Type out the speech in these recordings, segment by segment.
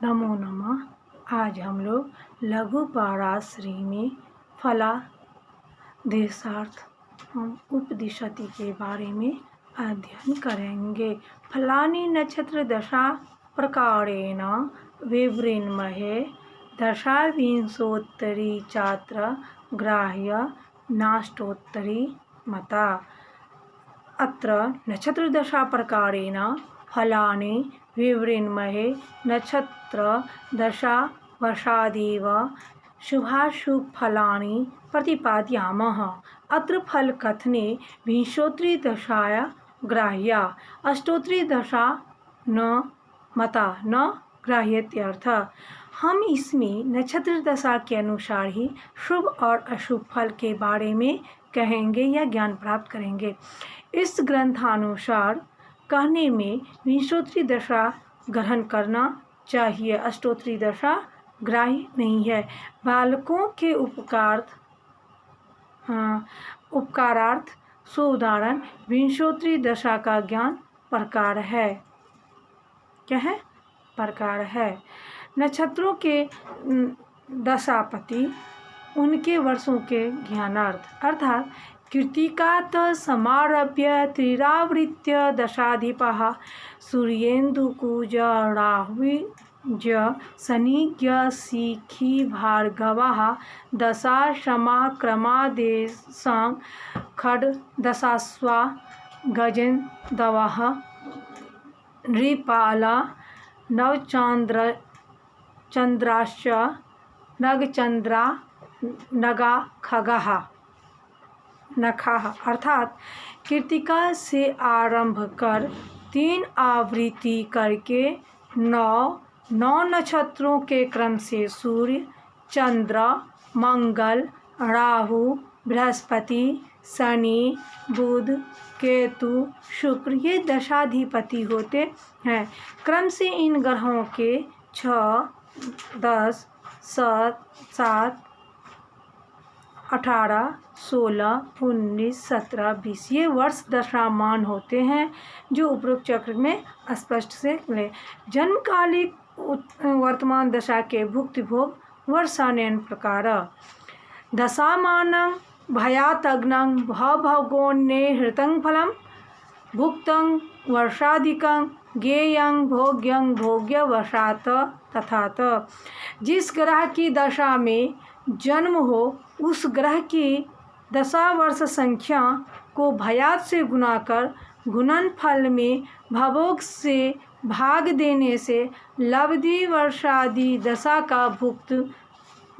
नमो नमः। आज हम लोग लघु पाराश्री में फला देशार्थ उपदिशति के बारे में अध्ययन करेंगे। फलानी नक्षत्र दशा प्रकारेण विवृण्महे दशाविंशोत्तरी चात्र ग्राह्य नाष्टोत्तरी मता। अत्र नक्षत्रदशा प्रकारेण फलानि विवृण्महे नक्षत्रदशा वशादेव शुभाशुभफलानि प्रतिपादयामः। अत्र फलकथने विंशोत्तरी दशाया ग्राह्या अष्टोत्तरी दशा न मता न ग्राह्यत्यर्थ। हम इसमें नक्षत्र दशा के अनुसार ही शुभ और अशुभ फल के बारे में कहेंगे या ज्ञान प्राप्त करेंगे। इस ग्रंथानुसार कहने में विंशोत्तरी दशा ग्रहण करना चाहिए, अष्टोत्तरी दशा ग्राह्य नहीं है। बालकों के उपकारार्थ उदाहरण विंशोत्तरी दशा का ज्ञान प्रकार है। क्या है? प्रकार है। नक्षत्रों के दशापति उनके वर्षों के ज्ञानार्थ अर्थात कृत्तिकात् समारभ्य त्रिरावृत्य दशाधिपः सूर्येन्दुकुज राहुज शनिज्ञ शिखी भार्गवः दशा समाक्रमादेशां खड दशास्वा गजेन्दवः नृपाला नवचंद्राश्च नगचंद्रा नगा खगः नखाः अर्थात कृत्तिका से आरंभ कर 3 आवृत्ति करके 9 नक्षत्रों के क्रम से सूर्य, चंद्र, मंगल, राहु, बृहस्पति, शनि, बुध, केतु, शुक्र ये दशाधिपति होते हैं। क्रम से इन ग्रहों के 6, 10, 7, 18, 16, 19, 17, 20 ये वर्ष दशामान होते हैं जो उपरोक्त चक्र में स्पष्ट से मिले। जन्मकालिक वर्तमान दशा के भुक्ति भोग वर्षान्यन प्रकार दशामानं भयातग्नं भवभोगोन्ने हृतं फलं भुक्तं वर्षाधिकं ज्ञेयं भोग्यं भोग्यवशात् तथात। जिस ग्रह की दशा में जन्म हो उस ग्रह की दशा वर्ष संख्या को भयात से गुना कर गुणन फल में भवोग से भाग देने से लब्धि वर्षादि दशा का भुक्त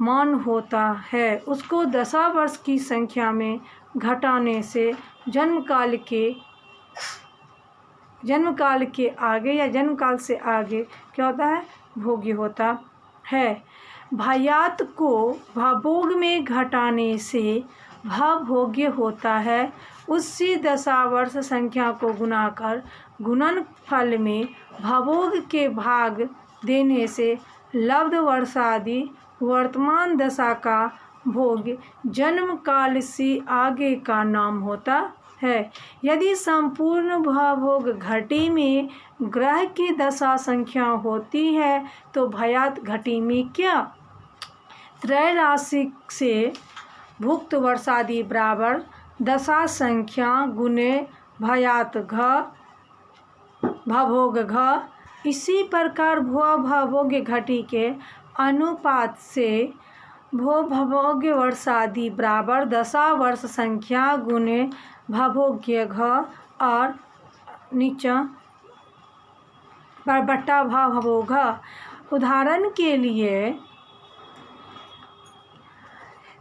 मान होता है। उसको दशा वर्ष की संख्या में घटाने से जन्मकाल के आगे या जन्मकाल से आगे क्या होता है? भोग्य होता है। भयात को भवोग में घटाने से भवभोग्य होता है। उसी दशा वर्ष संख्या को गुना कर गुणन फल में भवोग के भाग देने से लब्ध वर्षादि वर्तमान दशा का भोग जन्म काल से आगे का नाम होता है। यदि संपूर्ण भवभोग घटी में ग्रह की दशा संख्या होती है तो भयात घटी में क्या त्रैराशिक से भुक्त वर्षादि बराबर दशा संख्या गुने भयात घ भवोग घ। इसी प्रकार भवभोग्य घटी के अनुपात से भवभोग्य वर्षादि बराबर दशा वर्ष संख्या गुने भवभोग्य घ और नीचा बट्टा भवभोग। उदाहरण के लिए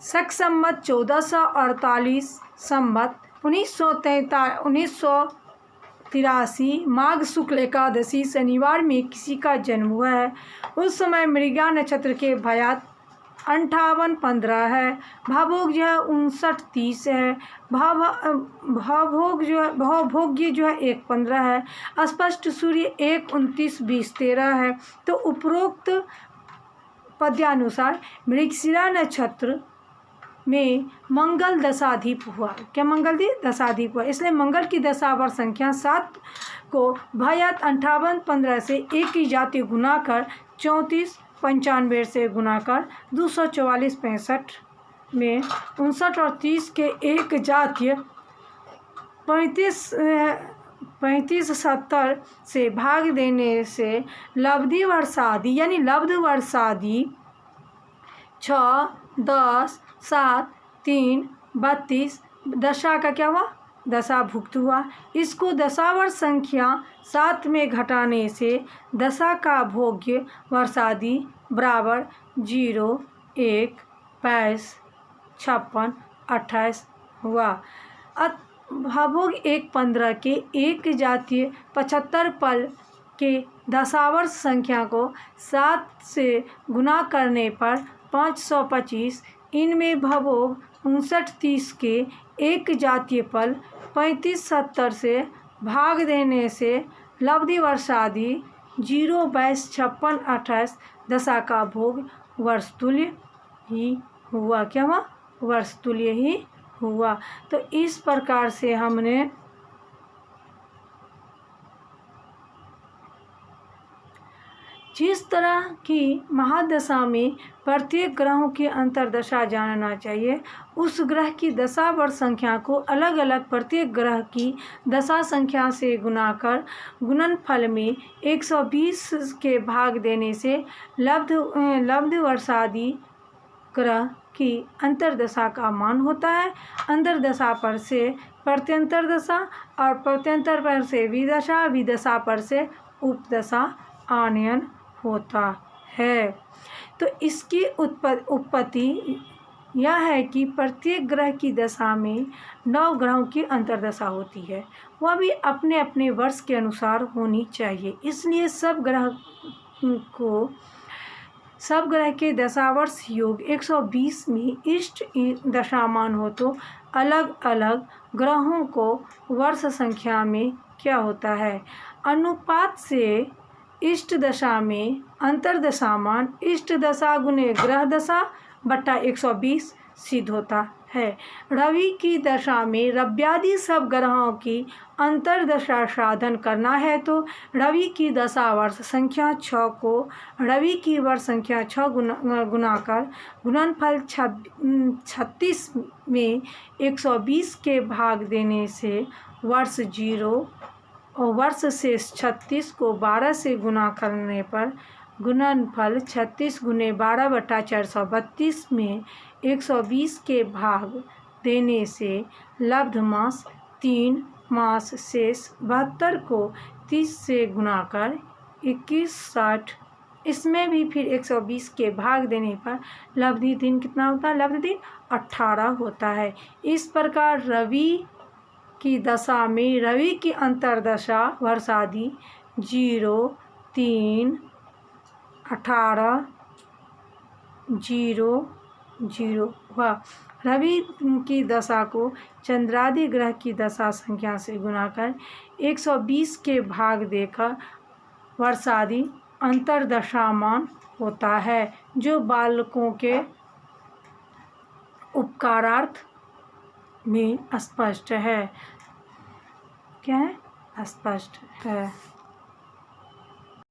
शक संवत 1448 संवत 1983 माघ शुक्ल एकादशी शनिवार में किसी का जन्म हुआ है। उस समय मृगा नक्षत्र के भयात 58-15 है। भवभोग जो है 59-30 है। भवभोग्य जो है 1-15 है। स्पष्ट सूर्य 1-29-20-13 है। तो उपरोक्त पद्यानुसार मृगशिरा नक्षत्र में मंगल दशाधिप हुआ। क्या मंगल दशाधिप हुआ? इसलिए मंगल की दशावर संख्या 7 को भयात 58-15 से 1 की जाति गुना कर 34 95 से गुना कर 244 65 में 59 और 30 के एक जातीय 35 70 से भाग देने से लब्धि वर्षादि यानी लब्ध वर्षादि 6 10 7 3 32 दशा का क्या हुआ, दशाभुक्त हुआ। इसको दशावर्ष संख्या 7 में घटाने से दशा का भोग्य वर्षादि बराबर 0 1 22 56 28 हुआ। भावभोग 1 15 के एक जातीय 75 पल के दशावर्ष संख्या को 7 से गुना करने पर 525, इनमें भावभोग 59 30 के एक जातीय पल 35 70 से भाग देने से लब्धि वर्षादि 0 22 56 28 दशा का भोग वर्षतुल्य ही हुआ। क्या हुआ, वर्षतुल्य ही हुआ। तो इस प्रकार से हमने जिस तरह की महादशा में प्रत्येक ग्रहों की अंतर्दशा जानना चाहिए, उस ग्रह की दशावर्ष संख्या को अलग अलग प्रत्येक ग्रह की दशा संख्या से गुना कर गुणनफल में 120 के भाग देने से लब्ध वर्षादि ग्रह की अंतर्दशा का मान होता है। अंतर्दशा पर से प्रत्यंतर दशा और प्रत्यंतर पर से विदशा, विदशा पर से उपदशा आनयन होता है। तो इसकी उत्पत्ति यह है कि प्रत्येक ग्रह की दशा में 9 ग्रहों की अंतर्दशा होती है, वह भी अपने अपने वर्ष के अनुसार होनी चाहिए। इसलिए सब ग्रह के दशावर्ष योग 120 में इष्ट दशामान हो तो अलग अलग ग्रहों को वर्ष संख्या में क्या होता है, अनुपात से इष्ट दशा में अंतर्दशामान इष्ट दशा गुने ग्रह दशा बट्टा 120 सिद्ध होता है। रवि की दशा में रव्यादि सब ग्रहों की अंतर्दशा साधन करना है तो रवि की दशा वर्ष संख्या 6 को रवि की वर्ष संख्या 6 गुना कर गुणनफल 36 में 120 के भाग देने से वर्ष 0 और वर्ष शेष 36 को 12 से गुना करने पर गुणनफल 36 गुने 12 बटा 432 में 120 के भाग देने से लब्ध मास 3 मास शेष 72 को 30 से गुना कर 2160, इसमें भी फिर 120 के भाग देने पर लब्धि दिन कितना होता है, लब्ध दिन 18 होता है। इस प्रकार रवि की दशा में रवि की अंतर्दशा वर्षादि 0 3 18 0 0 हुआ। रवि की दशा को चंद्रादि ग्रह की दशा संख्या से गुना कर 120 के भाग देकर वर्षादि अंतर्दशामान होता है, जो बालकों के उपकारार्थ में स्पष्ट है। क्या है, स्पष्ट है।